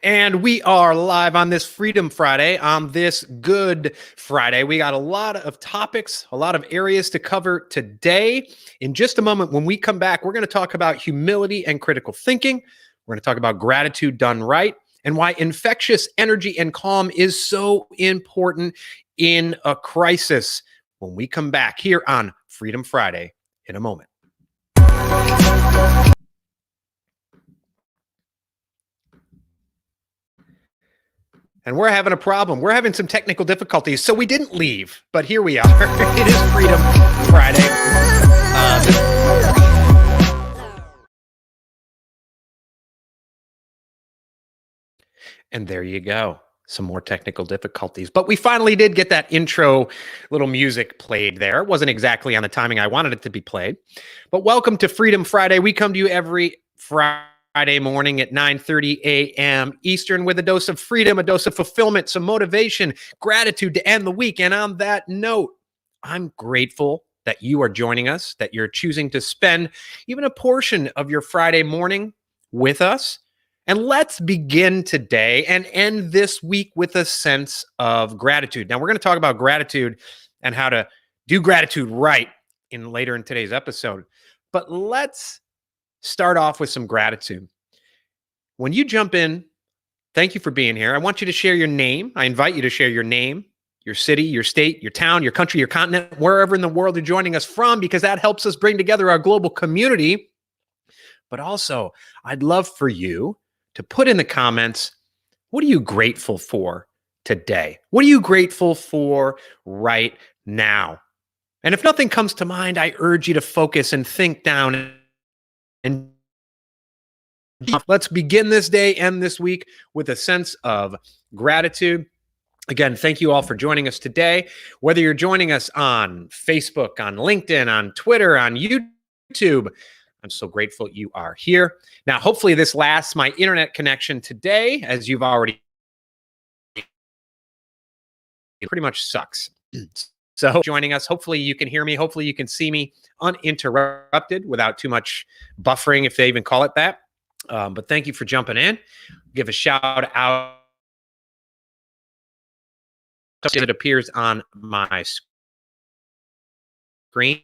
And we are live on this Freedom Friday, on this Good Friday. We got a lot of topics, a lot of areas to cover today. In just a moment, when we come back, we're going to talk about humility and critical thinking. We're going to talk about gratitude done right and why infectious energy and calm is so important in a crisis. When we come back here on Freedom Friday in a moment. And we're having a problem. We're having some technical difficulties, so we didn't leave, but here we are. It is Freedom Friday. And there you go. Some more technical difficulties. But we finally did get that intro little music played there. It wasn't exactly on the timing I wanted it to be played. But welcome to Freedom Friday. We come to you every Friday morning at 9:30 a.m. Eastern with a dose of freedom, a dose of fulfillment, some motivation, gratitude to end the week. And on that note, I'm grateful that you are joining us, that you're choosing to spend even a portion of your Friday morning with us. And let's begin today and end this week with a sense of gratitude. Now, we're going to talk about gratitude and how to do gratitude right later in today's episode. But let's start off with some gratitude. When you jump in, thank you for being here. I want you to share your name. I invite you to share your name, your city, your state, your town, your country, your continent, wherever in the world you're joining us from, because that helps us bring together our global community. But also, I'd love for you to put in the comments, what are you grateful for today? What are you grateful for right now? And if nothing comes to mind, I urge you to focus and think down. And let's begin this day and this week with a sense of gratitude. Again, thank you all for joining us today. Whether you're joining us on Facebook, on LinkedIn, on Twitter, on YouTube, I'm so grateful you are here. Now, hopefully this lasts. My internet connection today, as you've already, it pretty much sucks. So joining us, hopefully you can hear me. Hopefully you can see me uninterrupted without too much buffering, if they even call it that. But thank you for jumping in. Give a shout out. It appears on my screen.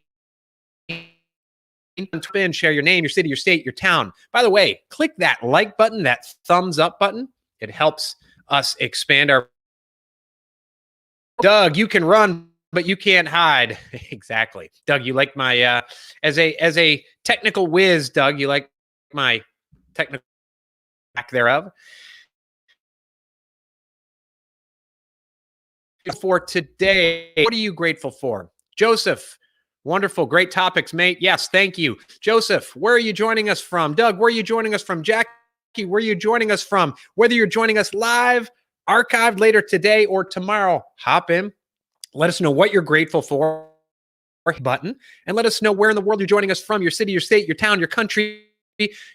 And share your name, your city, your state, your town. By the way, click that like button, that thumbs up button. It helps us expand our. Doug, you can run, but you can't hide. Exactly. Doug, you like my as a technical whiz, Doug, you like my technical back thereof. For today, what are you grateful for? Joseph, wonderful, great topics, mate. Yes, thank you. Joseph, where are you joining us from? Doug, where are you joining us from? Jackie, where are you joining us from? Whether you're joining us live, archived later today or tomorrow, hop in. Let us know what you're grateful for, button, and let us know where in the world you're joining us from, your city, your state, your town, your country,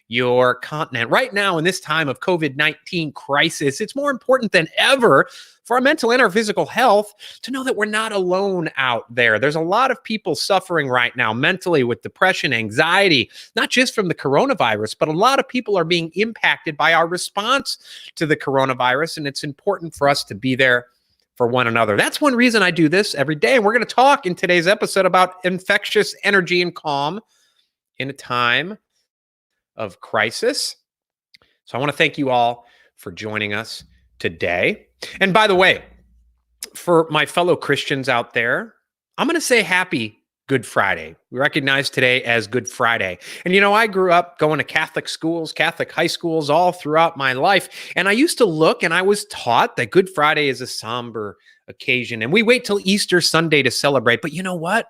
your continent. Right now, in this time of COVID-19 crisis, it's more important than ever for our mental and our physical health to know that we're not alone out there. There's a lot of people suffering right now mentally with depression, anxiety, not just from the coronavirus, but a lot of people are being impacted by our response to the coronavirus, and it's important for us to be there for one another. That's one reason I do this every day, and we're going to talk in today's episode about infectious energy and calm in a time of crisis. So I want to thank you all for joining us today. And by the way, for my fellow Christians out there, I'm going to say happy Good Friday. We recognize today as Good Friday. And you know, I grew up going to Catholic schools, Catholic high schools all throughout my life. And I used to look and I was taught that Good Friday is a somber occasion. And we wait till Easter Sunday to celebrate. But you know what?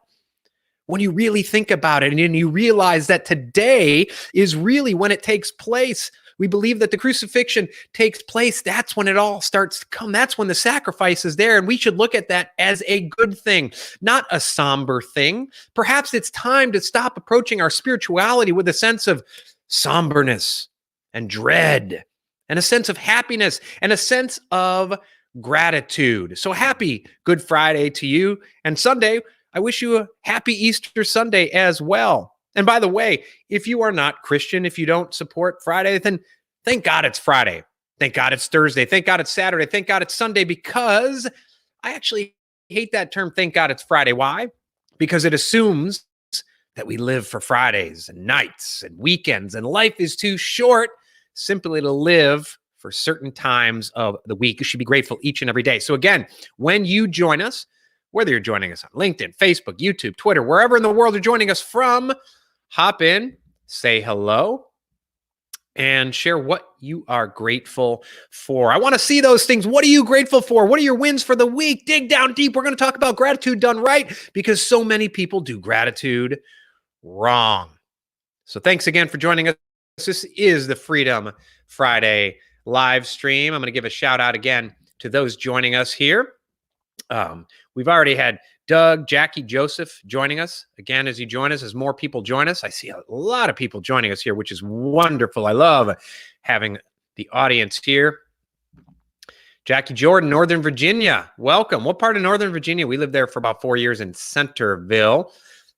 When you really think about it and you realize that today is really when it takes place, we believe that the crucifixion takes place. That's when it all starts to come. That's when the sacrifice is there. And we should look at that as a good thing, not a somber thing. Perhaps it's time to stop approaching our spirituality with a sense of somberness and dread and a sense of happiness and a sense of gratitude. So happy Good Friday to you. And Sunday, I wish you a happy Easter Sunday as well. And by the way, if you are not Christian, if you don't support Friday, then thank God it's Friday. Thank God it's Thursday. Thank God it's Saturday. Thank God it's Sunday, because I actually hate that term, thank God it's Friday. Why? Because it assumes that we live for Fridays and nights and weekends, and life is too short simply to live for certain times of the week. You should be grateful each and every day. So again, when you join us, whether you're joining us on LinkedIn, Facebook, YouTube, Twitter, wherever in the world you're joining us from, hop in, say hello, and share what you are grateful for. I want to see those things. What are you grateful for? What are your wins for the week? Dig down deep. We're going to talk about gratitude done right, because so many people do gratitude wrong. So thanks again for joining us. This is the Freedom Friday live stream. I'm going to give a shout out again to those joining us here. We've already had Doug, Jackie, Joseph joining us. Again, as you join us, as more people join us, I see a lot of people joining us here, which is wonderful. I love having the audience here. Jackie Jordan, Northern Virginia, welcome. What part of Northern Virginia? We lived there for about 4 years in Centerville.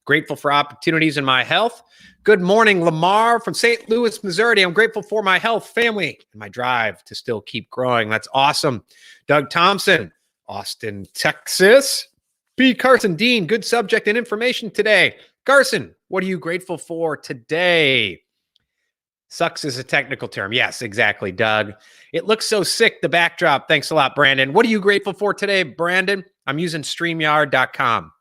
Grateful for opportunities in my health. Good morning, Lamar from St. Louis, Missouri. I'm grateful for my health, family, and my drive to still keep growing. That's awesome. Doug Thompson, Austin, Texas. B. Carson Dean, good subject and information today. Carson, what are you grateful for today? Sucks is a technical term. Yes, exactly, Doug. It looks so sick, the backdrop. Thanks a lot, Brandon. What are you grateful for today, Brandon? I'm using StreamYard.com.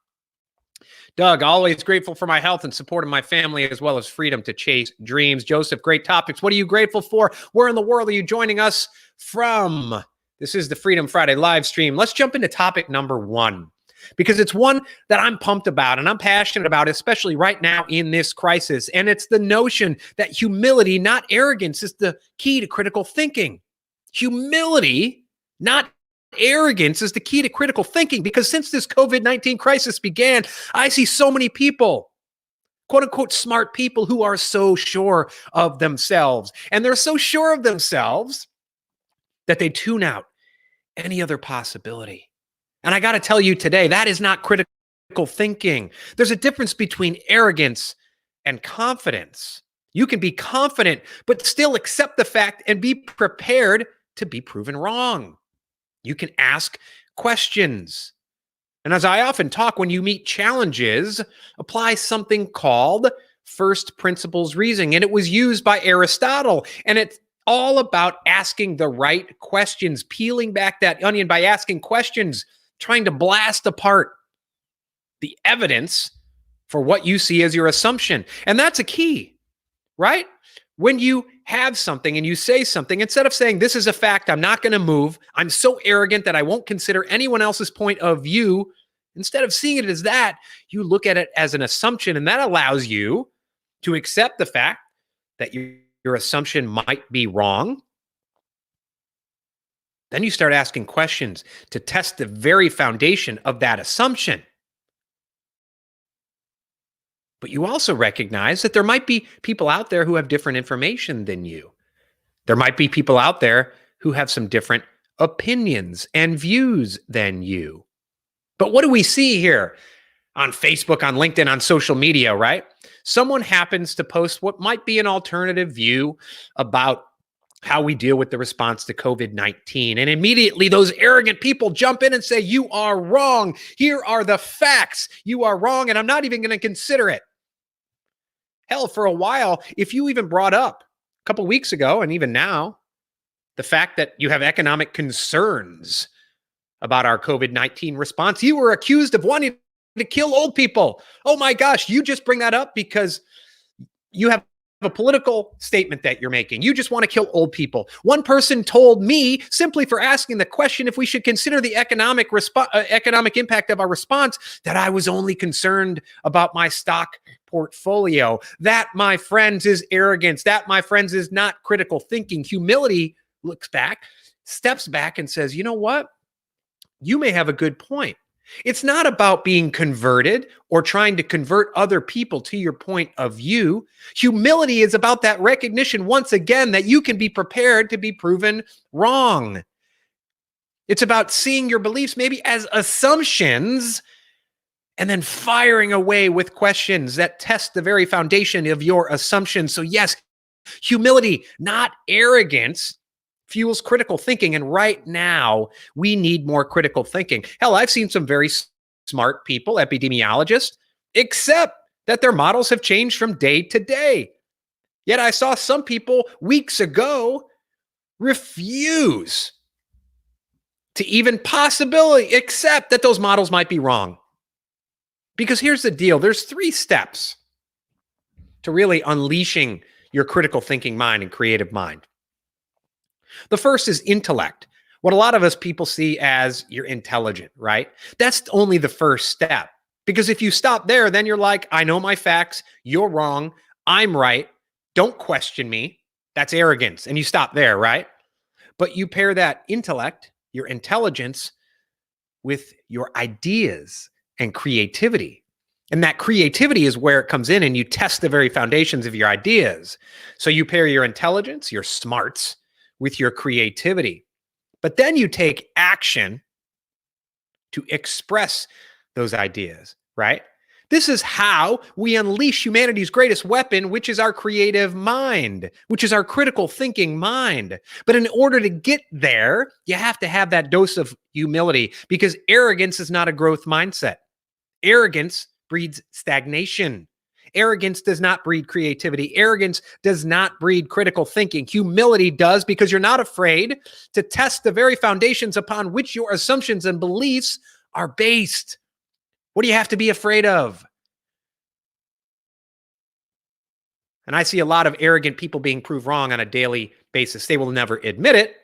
Doug, always grateful for my health and support of my family, as well as freedom to chase dreams. Joseph, great topics. What are you grateful for? Where in the world are you joining us from? This is the Freedom Friday live stream. Let's jump into topic number 1, because it's one that I'm pumped about and I'm passionate about, especially right now in this crisis. And it's the notion that humility, not arrogance, is the key to critical thinking. Humility, not arrogance, is the key to critical thinking, because since this COVID-19 crisis began, I see so many people, quote unquote, smart people, who are so sure of themselves. And they're so sure of themselves that they tune out any other possibility. And I got to tell you today, that is not critical thinking. There's a difference between arrogance and confidence. You can be confident, but still accept the fact and be prepared to be proven wrong. You can ask questions. And as I often talk, when you meet challenges, apply something called first principles reasoning. And it was used by Aristotle. And it's all about asking the right questions, peeling back that onion by asking questions, trying to blast apart the evidence for what you see as your assumption. And that's a key, right? When you have something and you say something, instead of saying, this is a fact, I'm not going to move, I'm so arrogant that I won't consider anyone else's point of view, instead of seeing it as that, you look at it as an assumption, and that allows you to accept the fact that your assumption might be wrong. Then you start asking questions to test the very foundation of that assumption. But you also recognize that there might be people out there who have different information than you. There might be people out there who have some different opinions and views than you. But what do we see here on Facebook, on LinkedIn, on social media, right? Someone happens to post what might be an alternative view about how we deal with the response to COVID-19. And immediately those arrogant people jump in and say, you are wrong. Here are the facts. You are wrong, and I'm not even going to consider it. Hell, for a while, if you even brought up a couple weeks ago, and even now, the fact that you have economic concerns about our COVID-19 response, you were accused of wanting to kill old people. Oh my gosh, you just bring that up because you have a political statement that you're making. You just want to kill old people. One person told me, simply for asking the question if we should consider the economic impact of our response, that I was only concerned about my stock portfolio. That, my friends, is arrogance. That, my friends, is not critical thinking. Humility looks back, steps back, and says, you know what? You may have a good point. It's not about being converted or trying to convert other people to your point of view. Humility is about that recognition, once again, that you can be prepared to be proven wrong. It's about seeing your beliefs maybe as assumptions and then firing away with questions that test the very foundation of your assumptions. So yes, humility, not arrogance. fuels critical thinking. And right now, we need more critical thinking. Hell, I've seen some very smart people, epidemiologists, accept that their models have changed from day to day. Yet I saw some people weeks ago refuse to even possibly accept that those models might be wrong. Because here's the deal. There's 3 steps to really unleashing your critical thinking mind and creative mind. The first is intellect. What a lot of us people see as you're intelligent, right? That's only the first step. Because if you stop there, then you're like, I know my facts, you're wrong, I'm right, don't question me. That's arrogance. And you stop there, right? But you pair that intellect, your intelligence, with your ideas and creativity. And that creativity is where it comes in, and you test the very foundations of your ideas. So you pair your intelligence, your smarts, with your creativity. But then you take action to express those ideas, right? This is how we unleash humanity's greatest weapon, which is our creative mind, which is our critical thinking mind. But in order to get there, you have to have that dose of humility, because arrogance is not a growth mindset. Arrogance breeds stagnation. Arrogance does not breed creativity. Arrogance does not breed critical thinking. Humility does, because you're not afraid to test the very foundations upon which your assumptions and beliefs are based. What do you have to be afraid of? And I see a lot of arrogant people being proved wrong on a daily basis. They will never admit it,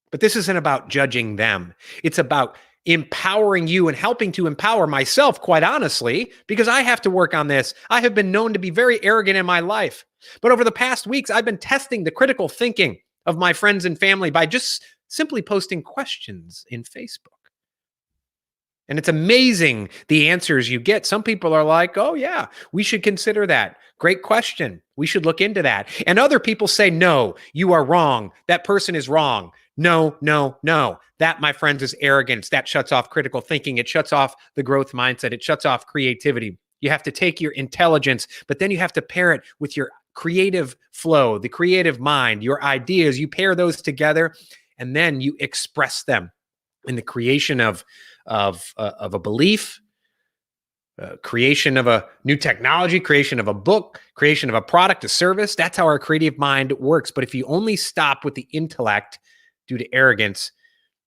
but this isn't about judging them. It's about empowering you and helping to empower myself, quite honestly, because I have to work on this. I have been known to be very arrogant in my life. But over the past weeks, I've been testing the critical thinking of my friends and family by just simply posting questions in Facebook. And it's amazing the answers you get. Some people are like, oh, yeah, we should consider that. Great question. We should look into that. And other people say, no, you are wrong. That person is wrong. No, no, no. That, my friends, is arrogance. That shuts off critical thinking. It shuts off the growth mindset. It shuts off creativity. You have to take your intelligence, but then you have to pair it with your creative flow, the creative mind, your ideas. You pair those together, and then you express them in the creation of a belief, creation of a new technology, creation of a book, creation of a product, a service. That's how our creative mind works. But if you only stop with the intellect due to arrogance,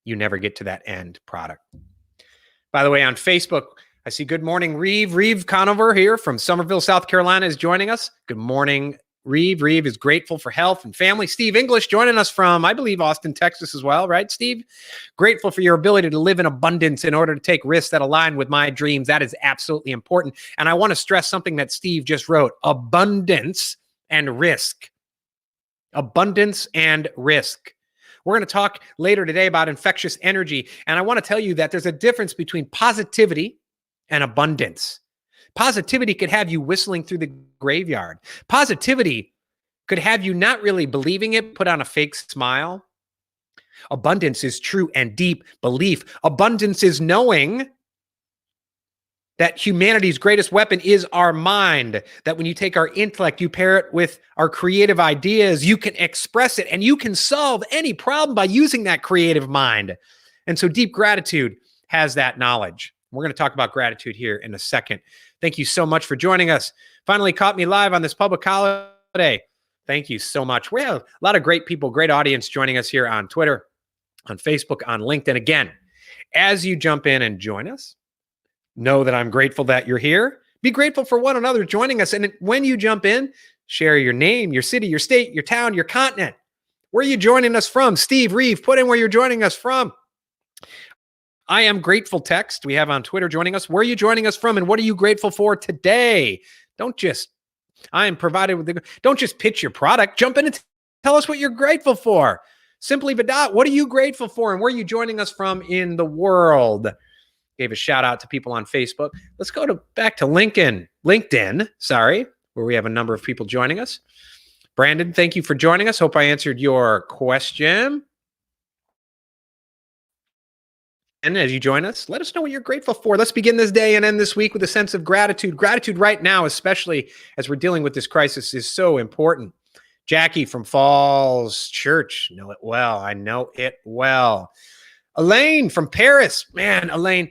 you never get to that end product. By the way, on Facebook, I see good morning, Reeve. Reeve Conover here from Somerville, South Carolina is joining us. Good morning, Reeve. Reeve is grateful for health and family. Steve English joining us from, I believe, Austin, Texas as well, right, Steve? Grateful for your ability to live in abundance in order to take risks that align with my dreams. That is absolutely important. And I want to stress something that Steve just wrote: abundance and risk. Abundance and risk. We're going to talk later today about infectious energy. And I want to tell you that there's a difference between positivity and abundance. Positivity could have you whistling through the graveyard. Positivity could have you not really believing it, put on a fake smile. Abundance is true and deep belief. Abundance is knowing that humanity's greatest weapon is our mind, that when you take our intellect, you pair it with our creative ideas, you can express it and you can solve any problem by using that creative mind. And so deep gratitude has that knowledge. We're going to talk about gratitude here in a second. Thank you so much for joining us. Finally caught me live on this public holiday. Thank you so much. We have a lot of great people, great audience joining us here on Twitter, on Facebook, on LinkedIn. Again, as you jump in and join us, know that I'm grateful that you're here. Be grateful for one another joining us. And when you jump in, share your name, your city, your state, your town, your continent. Where are you joining us from? Steve, Reeve, put in where you're joining us from. I am grateful text we have on Twitter joining us. Where are you joining us from, and what are you grateful for today? Don't just pitch your product. Jump in and tell us what you're grateful for. Simply Vidot, what are you grateful for, and where are you joining us from in the world? Gave a shout out to people on Facebook. Let's go back to LinkedIn, where we have a number of people joining us. Brandon, thank you for joining us. Hope I answered your question. And as you join us, let us know what you're grateful for. Let's begin this day and end this week with a sense of gratitude. Gratitude right now, especially as we're dealing with this crisis, is so important. Jackie from Falls Church. Know it well. I know it well. Elaine from Paris. Man, Elaine,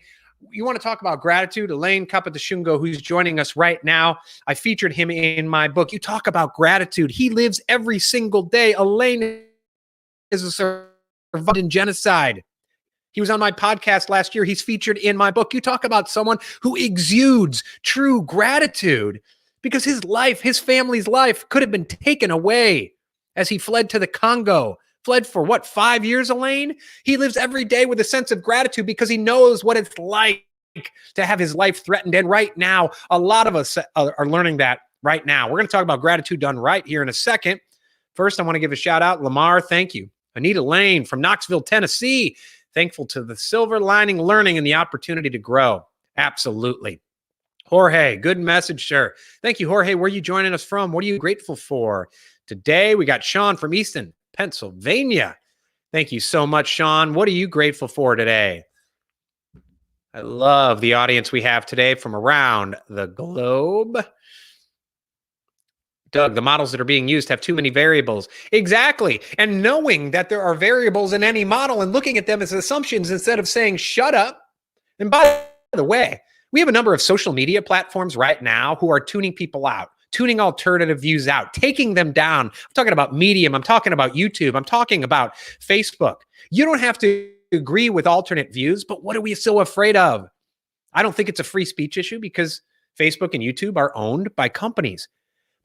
you want to talk about gratitude? Elaine Kapatashungo, who's joining us right now. I featured him in my book. You talk about gratitude. He lives every single day. Elaine is a survivor in genocide. He was on my podcast last year. He's featured in my book. You talk about someone who exudes true gratitude because his life, his family's life could have been taken away as he fled to the Congo. Fled for what, 5 years, Elaine? He lives every day with a sense of gratitude because he knows what it's like to have his life threatened. And right now, a lot of us are learning that right now. We're going to talk about gratitude done right here in a second. First, I want to give a shout out. Lamar, thank you. Anita Lane from Knoxville, Tennessee. Thankful to the silver lining learning and the opportunity to grow. Absolutely. Jorge, good message, sir. Thank you, Jorge. Where are you joining us from? What are you grateful for? Today, we got Sean from Easton, Pennsylvania. Thank you so much, Sean. What are you grateful for today? I love the audience we have today from around the globe. Doug, the models that are being used have too many variables. Exactly. And knowing that there are variables in any model and looking at them as assumptions instead of saying, shut up. And by the way, we have a number of social media platforms right now who are tuning people out, tuning alternative views out, taking them down. I'm talking about Medium. I'm talking about YouTube. I'm talking about Facebook. You don't have to agree with alternate views, but what are we so afraid of? I don't think it's a free speech issue because Facebook and YouTube are owned by companies.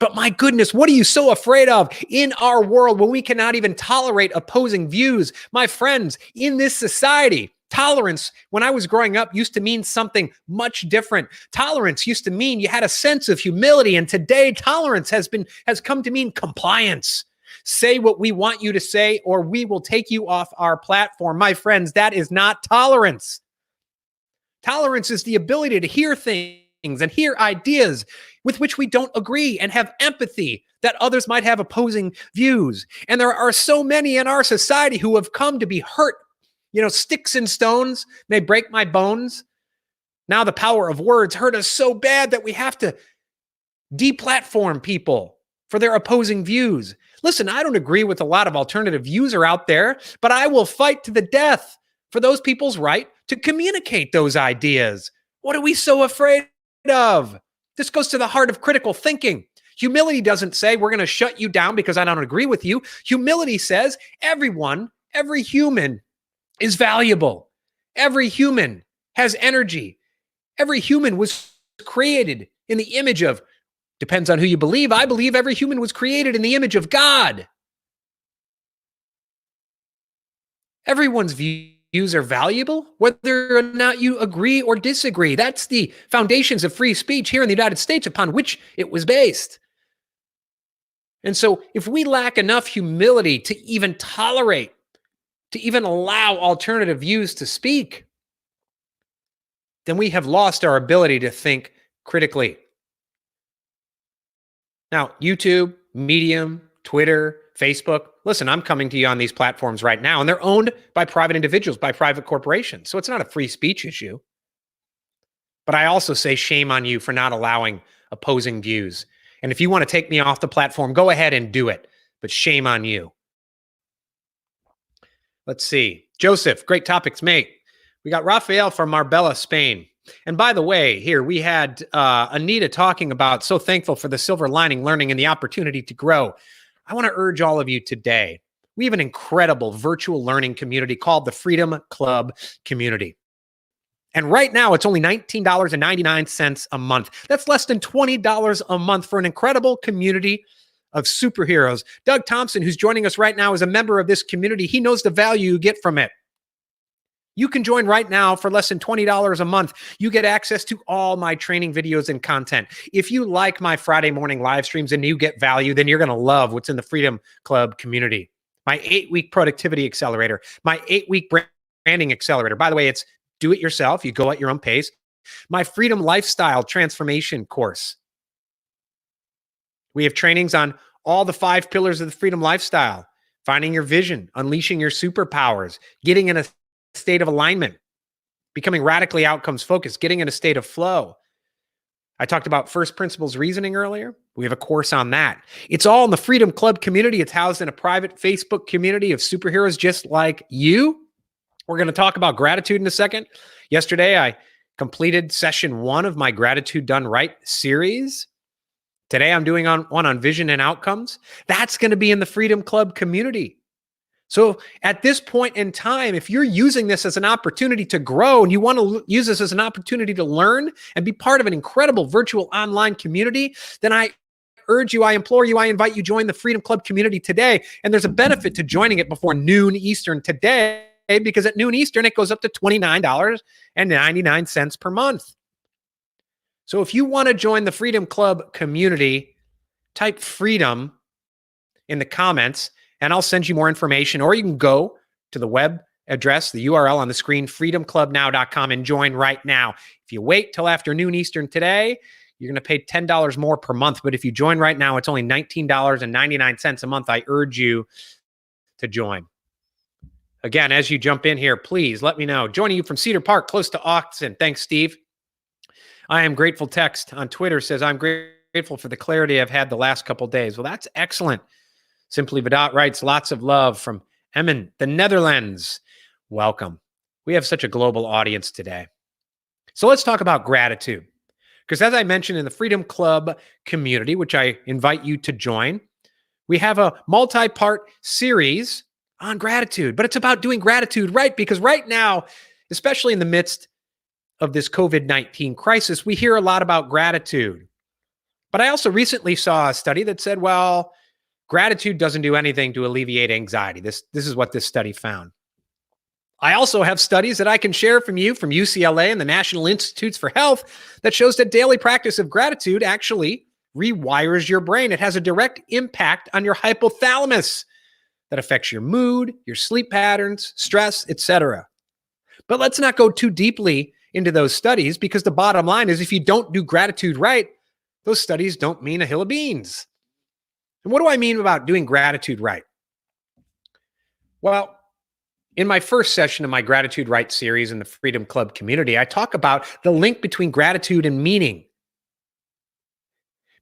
But my goodness, what are you so afraid of in our world when we cannot even tolerate opposing views? My friends, in this society, tolerance, when I was growing up, used to mean something much different. Tolerance used to mean you had a sense of humility. And today, tolerance has come to mean compliance. Say what we want you to say, or we will take you off our platform. My friends, that is not tolerance. Tolerance is the ability to hear things and hear ideas with which we don't agree and have empathy that others might have opposing views. And there are so many in our society who have come to be hurt. You know, sticks and stones may break my bones. Now the power of words hurt us so bad that we have to deplatform people for their opposing views. Listen, I don't agree with a lot of alternative views are out there, but I will fight to the death for those people's right to communicate those ideas. What are we so afraid of? This goes to the heart of critical thinking. Humility doesn't say we're going to shut you down because I don't agree with you. Humility says everyone, every human is valuable. Every human has energy. Every human was created in the image of, depends on who you believe. I believe every human was created in the image of God. Everyone's views are valuable, whether or not you agree or disagree. That's the foundations of free speech here in the United States upon which it was based. And so if we lack enough humility to even tolerate, to even allow alternative views to speak, then we have lost our ability to think critically. Now, YouTube, Medium, Twitter, Facebook, listen, I'm coming to you on these platforms right now, and they're owned by private individuals, by private corporations. So it's not a free speech issue. But I also say shame on you for not allowing opposing views. And if you want to take me off the platform, go ahead and do it. But shame on you. Let's see. Joseph, great topics, mate. We got Rafael from Marbella, Spain. And by the way, here we had Anita talking about so thankful for the silver lining learning and the opportunity to grow. I want to urge all of you today. We have an incredible virtual learning community called the Freedom Club Community. And right now, it's only $19.99 a month. That's less than $20 a month for an incredible community of superheroes. Doug Thompson, who's joining us right now, is a member of this community. He knows the value you get from it. You can join right now for less than $20 a month. You get access to all my training videos and content. If you like my Friday morning live streams and you get value, then you're going to love what's in the Freedom Club community. My 8-week productivity accelerator, my 8-week branding accelerator. By the way, it's do it yourself. You go at your own pace. My Freedom Lifestyle Transformation course. We have trainings on all the 5 pillars of the Freedom Lifestyle. Finding your vision, unleashing your superpowers, getting in a state of alignment, becoming radically outcomes focused, getting in a state of flow. I talked about first principles reasoning earlier. We have a course on that. It's all in the Freedom Club community. It's housed in a private Facebook community of superheroes just like you. We're going to talk about gratitude in a second. Yesterday, I completed session 1 of my Gratitude Done Right series. Today, I'm doing one on vision and outcomes. That's going to be in the Freedom Club community. So at this point in time, if you're using this as an opportunity to grow and you want to use this as an opportunity to learn and be part of an incredible virtual online community, then I urge you, I implore you, I invite you, join the Freedom Club community today. And there's a benefit to joining it before noon Eastern today, because at noon Eastern, it goes up to $29.99 per month. So if you want to join the Freedom Club community, type freedom in the comments and I'll send you more information, or you can go to the web address, the URL on the screen, freedomclubnow.com, and join right now. If you wait till afternoon Eastern today, you're going to pay $10 more per month. But if you join right now, it's only $19.99 a month. I urge you to join. Again, as you jump in here, please let me know. Joining you from Cedar Park, close to Austin. Thanks, Steve. I am grateful. Text on Twitter says, I'm grateful for the clarity I've had the last couple of days. Well, that's excellent. Simply Vidot writes, lots of love from Emmen, the Netherlands. Welcome. We have such a global audience today. So let's talk about gratitude. Because as I mentioned in the Freedom Club community, which I invite you to join, we have a multi-part series on gratitude. But it's about doing gratitude right, because right now, especially in the midst of this COVID-19 crisis, we hear a lot about gratitude. But I also recently saw a study that said, well, gratitude doesn't do anything to alleviate anxiety. This is what this study found. I also have studies that I can share from you from UCLA and the National Institutes for Health that shows that daily practice of gratitude actually rewires your brain. It has a direct impact on your hypothalamus that affects your mood, your sleep patterns, stress, etc. But let's not go too deeply into those studies, because the bottom line is if you don't do gratitude right, those studies don't mean a hill of beans. And what do I mean about doing gratitude right? Well, in my first session of my Gratitude Right series in the Freedom Club community, I talk about the link between gratitude and meaning.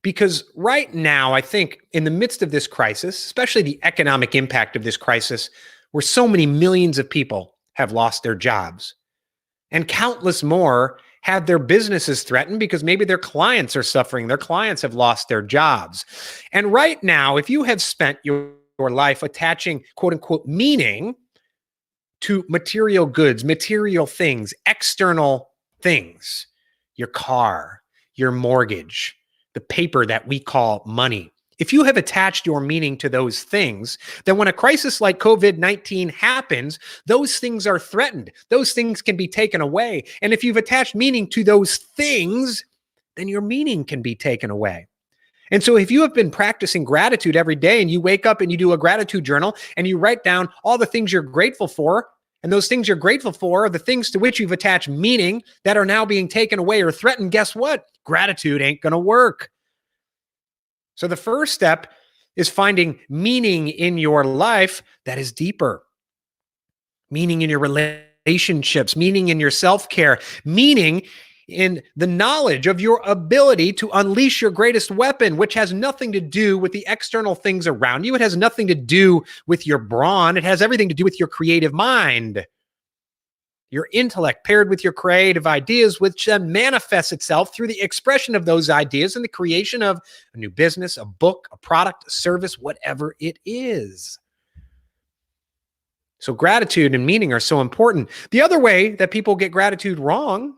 Because right now, I think in the midst of this crisis, especially the economic impact of this crisis, where so many millions of people have lost their jobs and countless more have their businesses threatened because maybe their clients are suffering. Their clients have lost their jobs. And right now, if you have spent your life attaching quote unquote meaning to material goods, material things, external things, your car, your mortgage, the paper that we call money. If you have attached your meaning to those things, then when a crisis like COVID-19 happens, those things are threatened. Those things can be taken away. And if you've attached meaning to those things, then your meaning can be taken away. And so if you have been practicing gratitude every day and you wake up and you do a gratitude journal and you write down all the things you're grateful for, and those things you're grateful for are the things to which you've attached meaning that are now being taken away or threatened, guess what? Gratitude ain't going to work. So the first step is finding meaning in your life that is deeper. Meaning in your relationships, meaning in your self-care, meaning in the knowledge of your ability to unleash your greatest weapon, which has nothing to do with the external things around you. It has nothing to do with your brawn. It has everything to do with your creative mind. Your intellect paired with your creative ideas, which then manifests itself through the expression of those ideas and the creation of a new business, a book, a product, a service, whatever it is. So gratitude and meaning are so important. The other way that people get gratitude wrong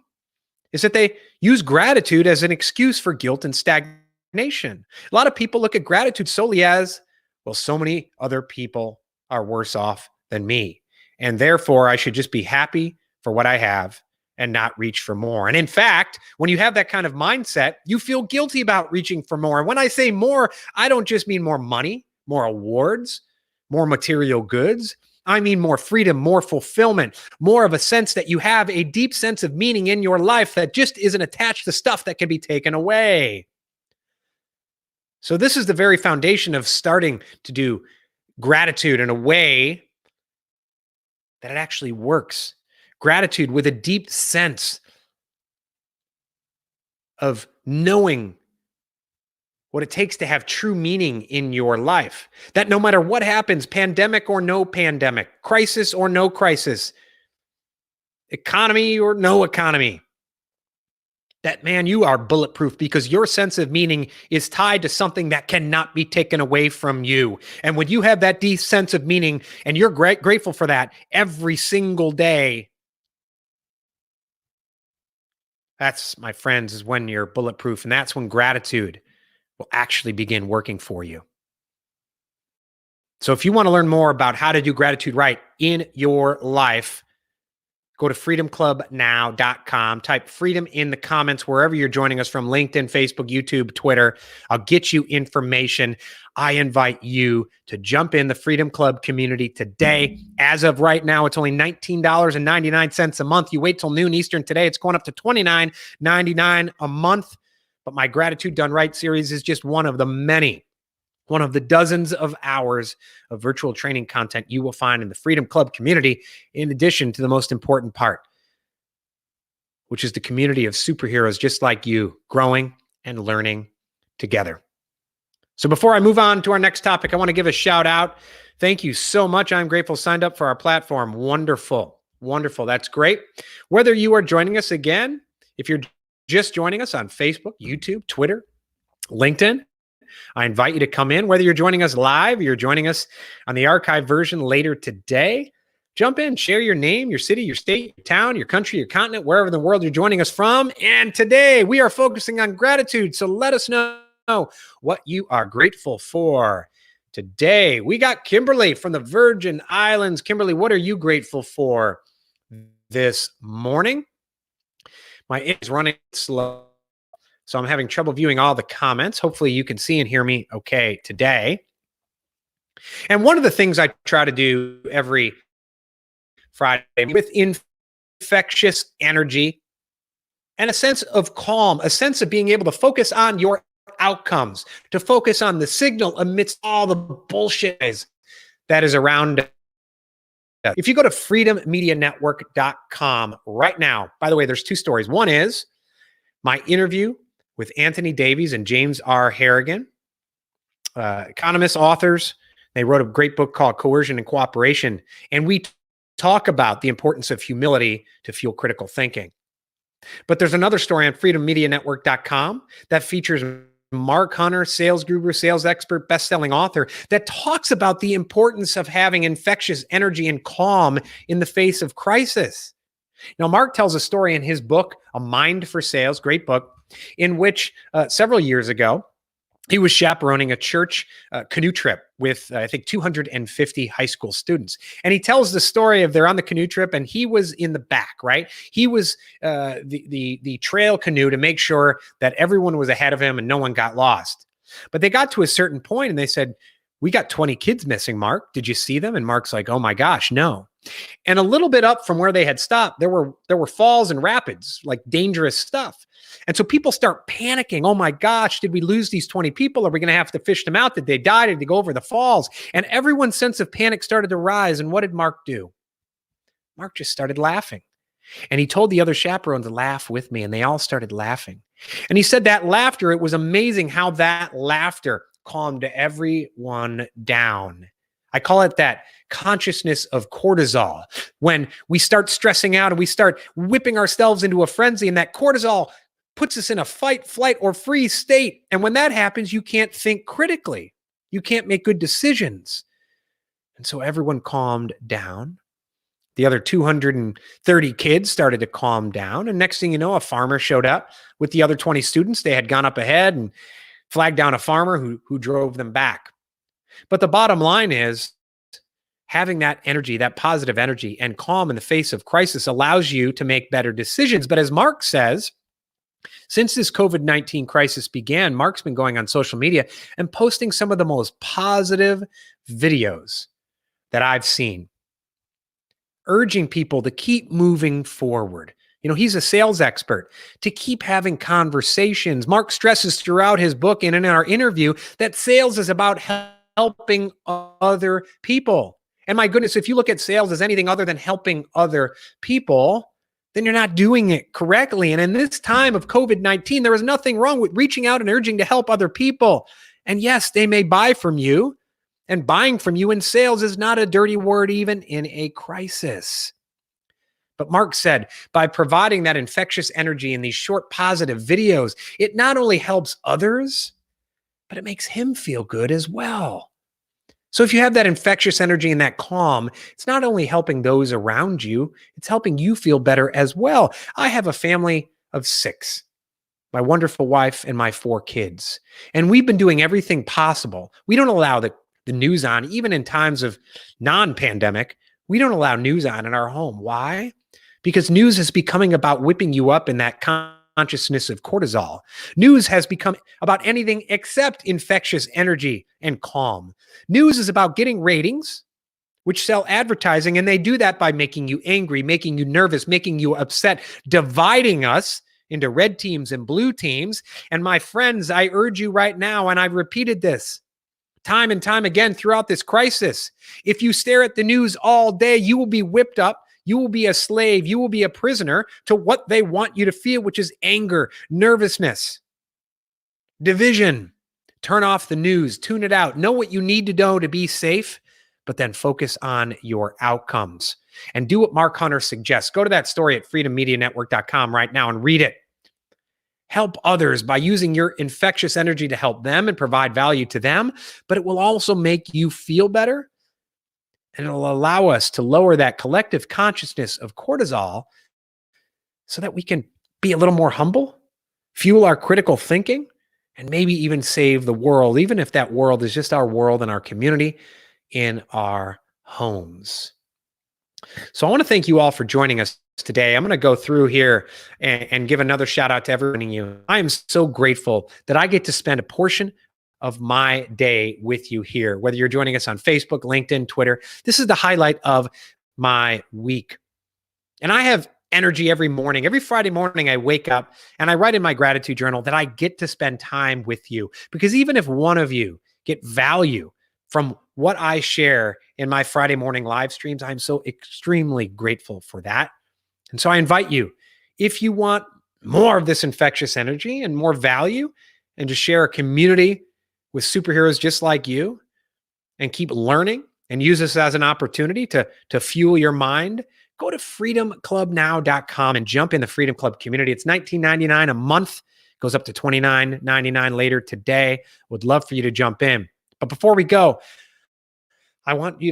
is that they use gratitude as an excuse for guilt and stagnation. A lot of people look at gratitude solely as, well, so many other people are worse off than me, and therefore I should just be happy for what I have and not reach for more. And in fact, when you have that kind of mindset, you feel guilty about reaching for more. And when I say more, I don't just mean more money, more awards, more material goods. I mean more freedom, more fulfillment, more of a sense that you have a deep sense of meaning in your life that just isn't attached to stuff that can be taken away. So this is the very foundation of starting to do gratitude in a way that it actually works. Gratitude with a deep sense of knowing what it takes to have true meaning in your life. That no matter what happens, pandemic or no pandemic, crisis or no crisis, economy or no economy, that, man, you are bulletproof because your sense of meaning is tied to something that cannot be taken away from you. And when you have that deep sense of meaning and you're grateful for that every single day, that's, my friends, is when you're bulletproof. And that's when gratitude will actually begin working for you. So if you want to learn more about how to do gratitude right in your life, go to freedomclubnow.com, type freedom in the comments wherever you're joining us from, LinkedIn, Facebook, YouTube, Twitter. I'll get you information. I invite you to jump in the Freedom Club community today. As of right now, it's only $19.99 a month. You wait till noon Eastern today, it's going up to $29.99 a month. But my Gratitude Done Right series is just one of the many, one of the dozens of hours of virtual training content you will find in the Freedom Club community, in addition to the most important part, which is the community of superheroes just like you, growing and learning together. So before I move on to our next topic, I want to give a shout out. Thank you so much. I'm grateful signed up for our platform. Wonderful. Wonderful. That's great. Whether you are joining us again, if you're just joining us on Facebook, YouTube, Twitter, LinkedIn, I invite you to come in, whether you're joining us live or you're joining us on the archive version later today. Jump in, share your name, your city, your state, your town, your country, your continent, wherever in the world you're joining us from. And today we are focusing on gratitude. So let us know what you are grateful for. Today we got Kimberly from the Virgin Islands. Kimberly, what are you grateful for this morning? My internet is running slow, so I'm having trouble viewing all the comments. Hopefully you can see and hear me okay today. And one of the things I try to do every Friday with infectious energy and a sense of calm, a sense of being able to focus on your outcomes, to focus on the signal amidst all the bullshit that is around us. If you go to freedommedianetwork.com right now, by the way, there's two stories. One is my interview with Anthony Davies and James R. Harrigan, economists, authors. They wrote a great book called Coercion and Cooperation. And we talk about the importance of humility to fuel critical thinking. But there's another story on freedommedianetwork.com that features Mark Hunter, sales guru, sales expert, best-selling author, that talks about the importance of having infectious energy and calm in the face of crisis. Now, Mark tells a story in his book, A Mind for Sales, great book, in which several years ago, he was chaperoning a church canoe trip with, I think, 250 high school students. And he tells the story of they're on the canoe trip and he was in the back, right? He was the trail canoe to make sure that everyone was ahead of him and no one got lost. But they got to a certain point and they said, "We got 20 kids missing, Mark. Did you see them?" And Mark's like, "Oh my gosh, no." And a little bit up from where they had stopped, there were falls and rapids, like dangerous stuff. And so people start panicking. "Oh my gosh, did we lose these 20 people? Are we going to have to fish them out? Did they die? Did they go over the falls?" And everyone's sense of panic started to rise. And what did Mark do? Mark just started laughing. And he told the other chaperone to laugh with me, and they all started laughing. And he said that laughter, it was amazing how that laughter calmed everyone down. I call it that consciousness of cortisol. When we start stressing out and we start whipping ourselves into a frenzy, and that cortisol puts us in a fight, flight, or freeze state. And when that happens, you can't think critically. You can't make good decisions. And so everyone calmed down. The other 230 kids started to calm down. And next thing you know, a farmer showed up with the other 20 students. They had gone up ahead and flagged down a farmer who drove them back. But the bottom line is, having that energy, that positive energy and calm in the face of crisis allows you to make better decisions. But as Mark says, since this COVID-19 crisis began, Mark's been going on social media and posting some of the most positive videos that I've seen, urging people to keep moving forward. You know, he's a sales expert, to keep having conversations. Mark stresses throughout his book and in our interview that sales is about helping other people. And my goodness, if you look at sales as anything other than helping other people, then you're not doing it correctly. And in this time of COVID-19, there is nothing wrong with reaching out and urging to help other people. And yes, they may buy from you, and buying from you in sales is not a dirty word, even in a crisis. But Mark said, by providing that infectious energy in these short positive videos, it not only helps others, but it makes him feel good as well. So if you have that infectious energy and that calm, it's not only helping those around you, it's helping you feel better as well. I have a family of 6, my wonderful wife and my 4 kids. And we've been doing everything possible. We don't allow the news on, even in times of non-pandemic. We don't allow news on in our home. Why? Because news is becoming about whipping you up in that consciousness of cortisol. News has become about anything except infectious energy and calm. News is about getting ratings, which sell advertising, and they do that by making you angry, making you nervous, making you upset, dividing us into red teams and blue teams. And my friends, I urge you right now, and I've repeated this time and time again throughout this crisis, if you stare at the news all day, you will be whipped up. You will be a slave. You will be a prisoner to what they want you to feel, which is anger, nervousness, division. Turn off the news. Tune it out. Know what you need to know to be safe, but then focus on your outcomes. And do what Mark Hunter suggests. Go to that story at freedommedianetwork.com right now and read it. Help others by using your infectious energy to help them and provide value to them, but it will also make you feel better. And it'll allow us to lower that collective consciousness of cortisol so that we can be a little more humble, fuel our critical thinking, and maybe even save the world, even if that world is just our world and our community in our homes. So I want to thank you all for joining us today. I'm going to go through here and give another shout out to everyone. I am so grateful that I get to spend a portion of my day with you here, whether you're joining us on Facebook, LinkedIn, Twitter. This is the highlight of my week. And I have energy every morning. Every Friday morning, I wake up and I write in my gratitude journal that I get to spend time with you. Because even if one of you get value from what I share in my Friday morning live streams, I'm so extremely grateful for that. And so I invite you, if you want more of this infectious energy and more value, and to share a community with superheroes just like you, and keep learning and use this as an opportunity to fuel your mind, go to freedomclubnow.com and jump in the Freedom Club community. It's $19.99 a month, goes up to $29.99 later today. Would love for you to jump in. But before we go, I want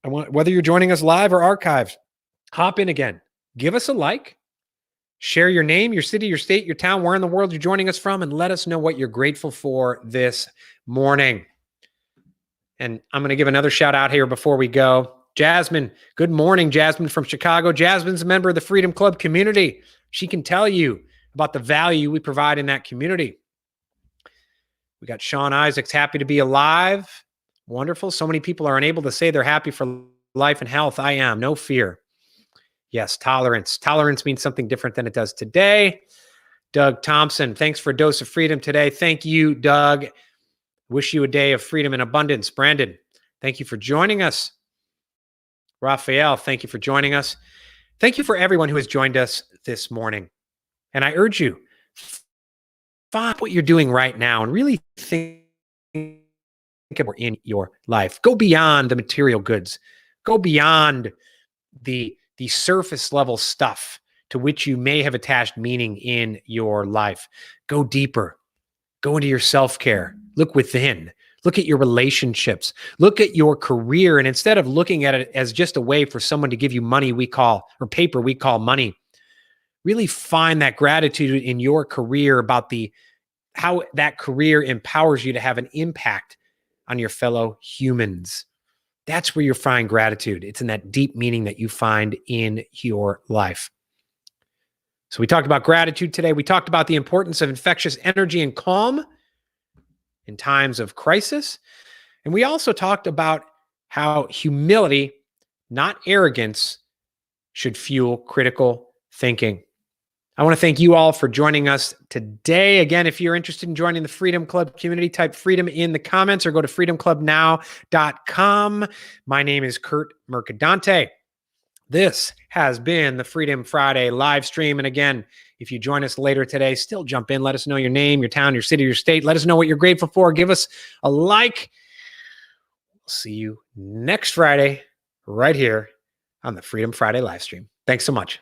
whether you're joining us live or archived, hop in again, give us a like, share your name, your city, your state, your town, where in the world you're joining us from, and let us know what you're grateful for this morning. And I'm going to give another shout out here before we go. Jasmine, good morning, Jasmine from Chicago. Jasmine's a member of the Freedom Club community. She can tell you about the value we provide in that community. We got Sean Isaacs, happy to be alive. Wonderful. So many people are unable to say they're happy for life and health. I am, no fear. Yes, tolerance. Tolerance means something different than it does today. Doug Thompson, thanks for a dose of freedom today. Thank you, Doug. Wish you a day of freedom and abundance. Brandon, thank you for joining us. Raphael, thank you for joining us. Thank you for everyone who has joined us this morning. And I urge you, find what you're doing right now and really think about in your life. Go beyond the material goods. Go beyond the surface level stuff to which you may have attached meaning in your life. Go deeper. Go into your self-care. Look within. Look at your relationships. Look at your career. And instead of looking at it as just a way for someone to give you money or paper we call money, really find that gratitude in your career about how that career empowers you to have an impact on your fellow humans. That's where you find gratitude. It's in that deep meaning that you find in your life. So we talked about gratitude today. We talked about the importance of infectious energy and calm in times of crisis. And we also talked about how humility, not arrogance, should fuel critical thinking. I want to thank you all for joining us today. Again, if you're interested in joining the Freedom Club community, type freedom in the comments or go to freedomclubnow.com. My name is Kurt Mercadante. This has been the Freedom Friday live stream. And again, if you join us later today, still jump in. Let us know your name, your town, your city, your state. Let us know what you're grateful for. Give us a like. We'll see you next Friday right here on the Freedom Friday live stream. Thanks so much.